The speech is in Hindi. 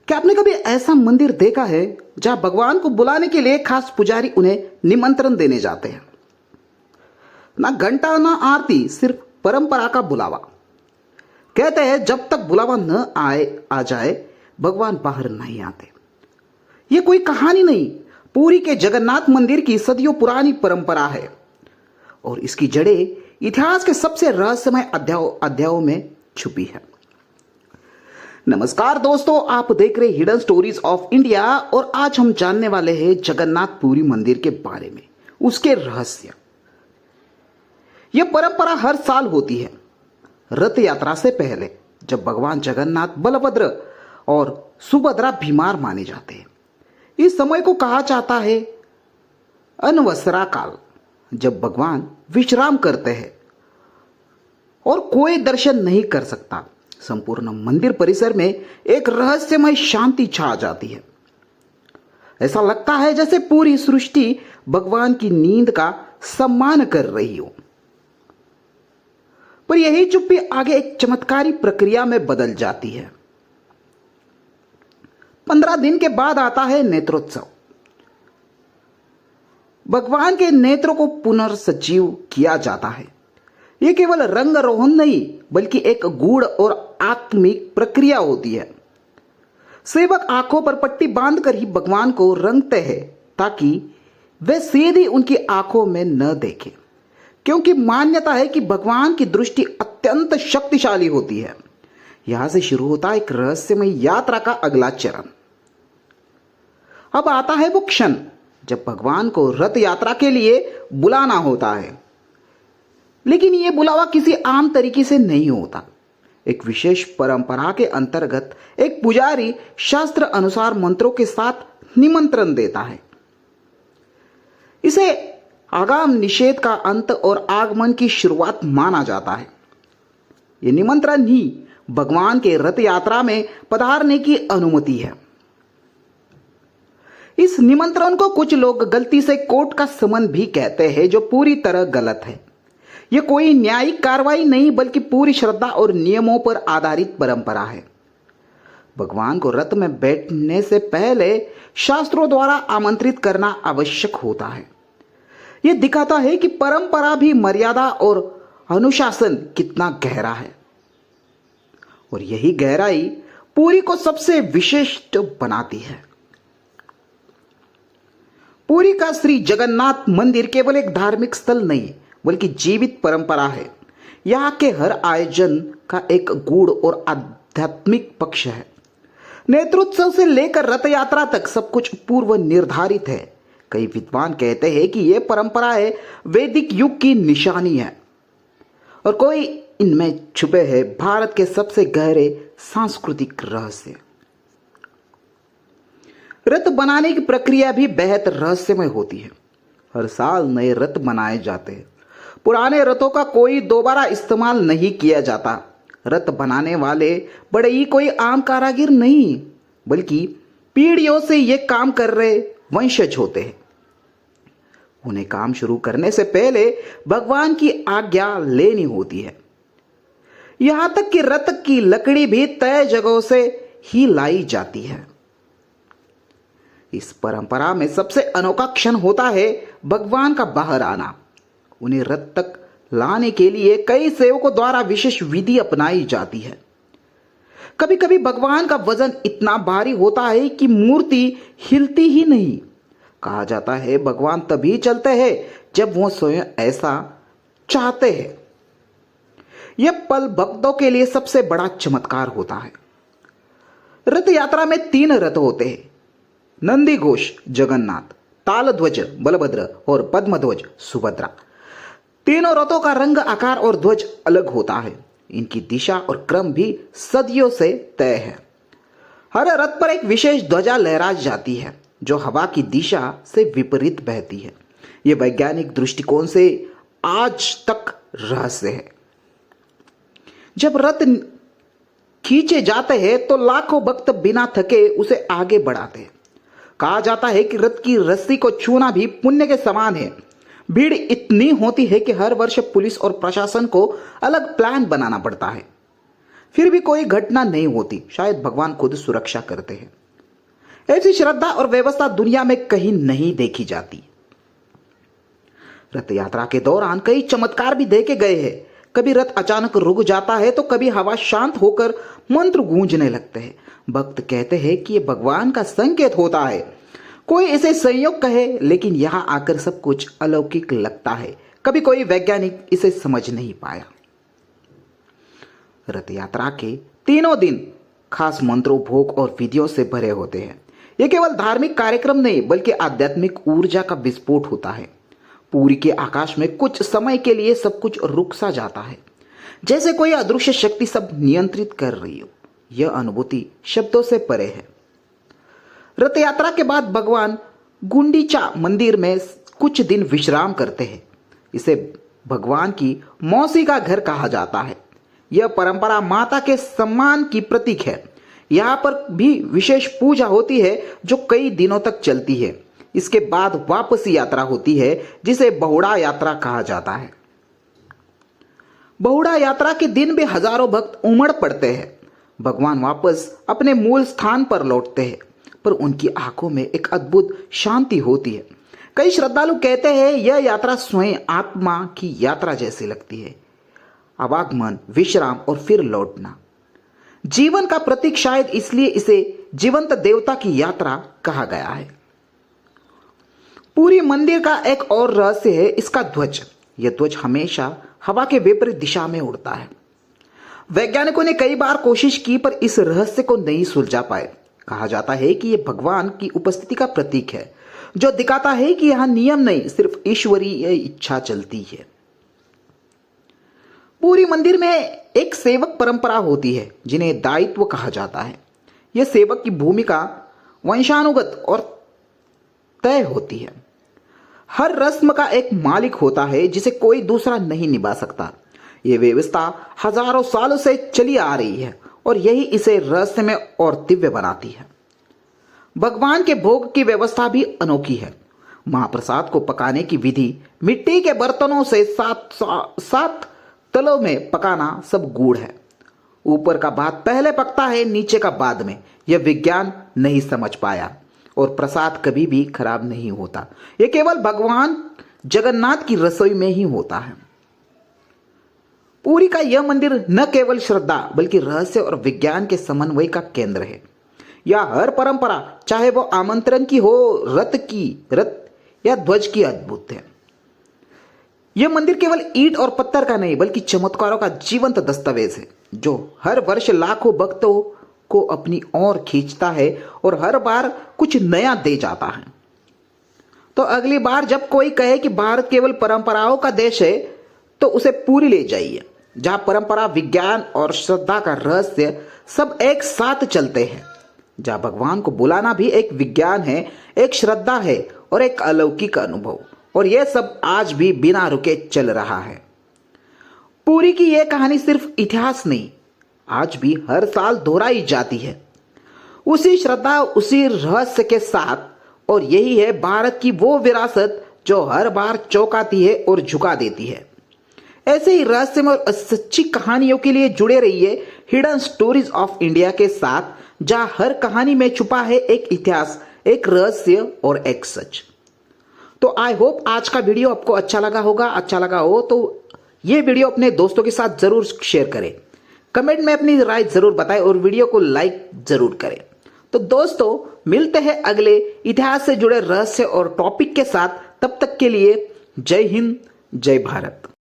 क्या आपने कभी ऐसा मंदिर देखा है जहां भगवान को बुलाने के लिए खास पुजारी उन्हें निमंत्रण देने जाते हैं? ना घंटा ना आरती, सिर्फ परंपरा का बुलावा। कहते हैं जब तक बुलावा न आ जाए भगवान बाहर नहीं आते। यह कोई कहानी नहीं, पुरी के जगन्नाथ मंदिर की सदियों पुरानी परंपरा है और इसकी जड़ें इतिहास के सबसे रहस्यमय अध्यायों में छुपी है। नमस्कार दोस्तों, आप देख रहे हिडन स्टोरीज ऑफ इंडिया और आज हम जानने वाले हैं जगन्नाथ पुरी मंदिर के बारे में, उसके रहस्य। यह परंपरा हर साल होती है रथ यात्रा से पहले, जब भगवान जगन्नाथ, बलभद्र और सुभद्रा बीमार माने जाते हैं। इस समय को कहा जाता है अनवसरा काल, जब भगवान विश्राम करते हैं और कोई दर्शन नहीं कर सकता। संपूर्ण मंदिर परिसर में एक रहस्यमय शांति छा जाती है। ऐसा लगता है जैसे पूरी सृष्टि भगवान की नींद का सम्मान कर रही हो। पर यही चुप्पी आगे एक चमत्कारी प्रक्रिया में बदल जाती है। 15 दिन के बाद आता है नेत्रोत्सव। भगवान के नेत्रों को पुनर्सजीव किया जाता है। यह केवल रंगारोहण नहीं, बल्कि एक गूढ़ और आत्मिक प्रक्रिया होती है। सेवक आंखों पर पट्टी बांधकर ही भगवान को रंगते हैं, ताकि वे सीधी उनकी आंखों में न देखें, क्योंकि मान्यता है कि भगवान की दृष्टि अत्यंत शक्तिशाली होती है। यहां से शुरू होता है एक रहस्यमय यात्रा का अगला चरण। अब आता है वो क्षण जब भगवान को रथ यात्रा के लिए बुलाना होता है। लेकिन यह बुलावा किसी आम तरीके से नहीं होता। एक विशेष परंपरा के अंतर्गत एक पुजारी शास्त्र अनुसार मंत्रों के साथ निमंत्रण देता है। इसे आगाम निषेध का अंत और आगमन की शुरुआत माना जाता है। यह निमंत्रण ही भगवान के रथ यात्रा में पधारने की अनुमति है। इस निमंत्रण को कुछ लोग गलती से कोर्ट का समन भी कहते हैं, जो पूरी तरह गलत है। यह कोई न्यायिक कार्रवाई नहीं, बल्कि पूरी श्रद्धा और नियमों पर आधारित परंपरा है। भगवान को रथ में बैठने से पहले शास्त्रों द्वारा आमंत्रित करना आवश्यक होता है। यह दिखाता है कि परंपरा भी मर्यादा और अनुशासन कितना गहरा है, और यही गहराई पुरी को सबसे विशिष्ट बनाती है। पुरी का श्री जगन्नाथ मंदिर केवल एक धार्मिक स्थल नहीं, बल्कि जीवित परंपरा है। यहाँ के हर आयोजन का एक गूढ़ और आध्यात्मिक पक्ष है। नेत्रोत्सव से लेकर रथ यात्रा तक सब कुछ पूर्व निर्धारित है। कई विद्वान कहते हैं कि यह परंपराएं वैदिक युग की निशानी है, और कोई इनमें छुपे हैं भारत के सबसे गहरे सांस्कृतिक रहस्य। रथ बनाने की प्रक्रिया भी बेहद रहस्यमय होती है। हर साल नए रथ बनाए जाते हैं। पुराने रथों का कोई दोबारा इस्तेमाल नहीं किया जाता। रथ बनाने वाले बड़े ही कोई आम कारीगर नहीं, बल्कि पीढ़ियों से ये काम कर रहे वंशज होते हैं। उन्हें काम शुरू करने से पहले भगवान की आज्ञा लेनी होती है। यहां तक कि रथ की लकड़ी भी तय जगहों से ही लाई जाती है। इस परंपरा में सबसे अनोखा क्षण होता है भगवान का बाहर आना। उन्हें रथ तक लाने के लिए कई सेवकों द्वारा विशेष विधि अपनाई जाती है। कभी कभी भगवान का वजन इतना भारी होता है कि मूर्ति हिलती ही नहीं। कहा जाता है भगवान तभी चलते हैं जब वो स्वयं ऐसा चाहते हैं। यह पल भक्तों के लिए सबसे बड़ा चमत्कार होता है। रथ यात्रा में 3 रथ होते हैं: नंदी घोष जगन्नाथ, तालध्वज बलभद्र और पद्मध्वज सुभद्रा। तीनों रथों का रंग, आकार और ध्वज अलग होता है। इनकी दिशा और क्रम भी सदियों से तय है। हर रथ पर एक विशेष ध्वजा लहराई जाती है, जो हवा की दिशा से विपरीत बहती है। यह वैज्ञानिक दृष्टिकोण से आज तक रहस्य है। जब रथ खींचे जाते हैं तो लाखों भक्त बिना थके उसे आगे बढ़ाते हैं। कहा जाता है कि रथ की रस्सी को छूना भी पुण्य के समान है। भीड़ इतनी होती है कि हर वर्ष पुलिस और प्रशासन को अलग प्लान बनाना पड़ता है। फिर भी कोई घटना नहीं होती, शायद भगवान खुद सुरक्षा करते हैं। ऐसी श्रद्धा और व्यवस्था दुनिया में कहीं नहीं देखी जाती। रथ यात्रा के दौरान कई चमत्कार भी देखे गए हैं। कभी रथ अचानक रुक जाता है तो कभी हवा शांत होकर मंत्र गूंजने लगते हैं। भक्त कहते हैं कि यह भगवान का संकेत होता है। कोई इसे संयोग कहे, लेकिन यहां आकर सब कुछ अलौकिक लगता है। कभी कोई वैज्ञानिक इसे समझ नहीं पाया। रथ यात्रा के तीनों दिन खास मंत्रों, भोग और विधियों से भरे होते हैं। यह केवल धार्मिक कार्यक्रम नहीं बल्कि आध्यात्मिक ऊर्जा का विस्फोट होता है। पूरी के आकाश में कुछ समय के लिए सब कुछ रुक सा जाता है, जैसे कोई अदृश्य शक्ति सब नियंत्रित कर रही हो। यह अनुभूति शब्दों से परे है। रथ यात्रा के बाद भगवान गुंडीचा मंदिर में कुछ दिन विश्राम करते हैं। इसे भगवान की मौसी का घर कहा जाता है। यह परंपरा माता के सम्मान की प्रतीक है। यहाँ पर भी विशेष पूजा होती है जो कई दिनों तक चलती है। इसके बाद वापसी यात्रा होती है जिसे बहुड़ा यात्रा कहा जाता है। बहुड़ा यात्रा के दिन भी हजारों भक्त उमड़ पड़ते हैं। भगवान वापस अपने मूल स्थान पर लौटते हैं, पर उनकी आंखों में एक अद्भुत शांति होती है। कई श्रद्धालु कहते हैं यह यात्रा स्वयं आत्मा की यात्रा जैसी लगती है। आवागमन, विश्राम और फिर लौटना, जीवन का प्रतीक। शायद इसलिए इसे जीवंत देवता की यात्रा कहा गया है। पूरी मंदिर का एक और रहस्य है इसका ध्वज। यह ध्वज हमेशा हवा के विपरीत दिशा में उड़ता है। वैज्ञानिकों ने कई बार कोशिश की पर इस रहस्य को नहीं सुलझा पाए। कहा जाता है कि यह भगवान की उपस्थिति का प्रतीक है, जो दिखाता है कि यहां नियम नहीं, सिर्फ ईश्वरीय इच्छा चलती है। पूरी मंदिर में एक सेवक परंपरा होती है जिन्हें दायित्व कहा जाता है। यह सेवक की भूमिका वंशानुगत और तय होती है। हर रस्म का एक मालिक होता है जिसे कोई दूसरा नहीं निभा सकता। यह व्यवस्था हजारों सालों से चली आ रही है और यही इसे रहस्यमय और दिव्य बनाती है। भगवान के भोग की व्यवस्था भी अनोखी है। महाप्रसाद को पकाने की विधि मिट्टी के बर्तनों से सात तलों में पकाना सब गूढ़ है। ऊपर का भाग पहले पकता है, नीचे का बाद में। यह विज्ञान नहीं समझ पाया और प्रसाद कभी भी खराब नहीं होता। यह केवल भगवान जगन्नाथ की रसोई में ही होता है। पुरी का यह मंदिर न केवल श्रद्धा बल्कि रहस्य और विज्ञान के समन्वय का केंद्र है। यह हर परंपरा, चाहे वो आमंत्रण की हो, रथ या ध्वज की, अद्भुत है। यह मंदिर केवल ईंट और पत्थर का नहीं बल्कि चमत्कारों का जीवंत दस्तावेज है, जो हर वर्ष लाखों भक्तों को अपनी ओर खींचता है और हर बार कुछ नया दे जाता है। तो अगली बार जब कोई कहे कि भारत केवल परंपराओं का देश है, तो उसे पूरी ले जाइए, जहां परंपरा, विज्ञान और श्रद्धा का रहस्य सब एक साथ चलते हैं। जहां भगवान को बुलाना भी एक विज्ञान है, एक श्रद्धा है और एक अलौकिक अनुभव। और यह सब आज भी बिना रुके चल रहा है। पुरी की यह कहानी सिर्फ इतिहास नहीं, आज भी हर साल दोहराई जाती है, उसी श्रद्धा, उसी रहस्य के साथ। और यही है भारत की वो विरासत जो हर बार चौंकाती है और झुका देती है। ऐसे ही रहस्यमय और सच्ची कहानियों के लिए जुड़े रहिए हिडन स्टोरीज ऑफ इंडिया के साथ, जहां हर कहानी में छुपा है एक इतिहास, एक रहस्य और एक सच। तो आई होप आज का वीडियो आपको अच्छा लगा होगा। अच्छा लगा हो तो ये वीडियो अपने दोस्तों के साथ जरूर शेयर करें, कमेंट में अपनी राय जरूर बताएं और वीडियो को लाइक जरूर करें। तो दोस्तों, मिलते हैं अगले इतिहास से जुड़े रहस्य और टॉपिक के साथ। तब तक के लिए जय हिंद, जय भारत।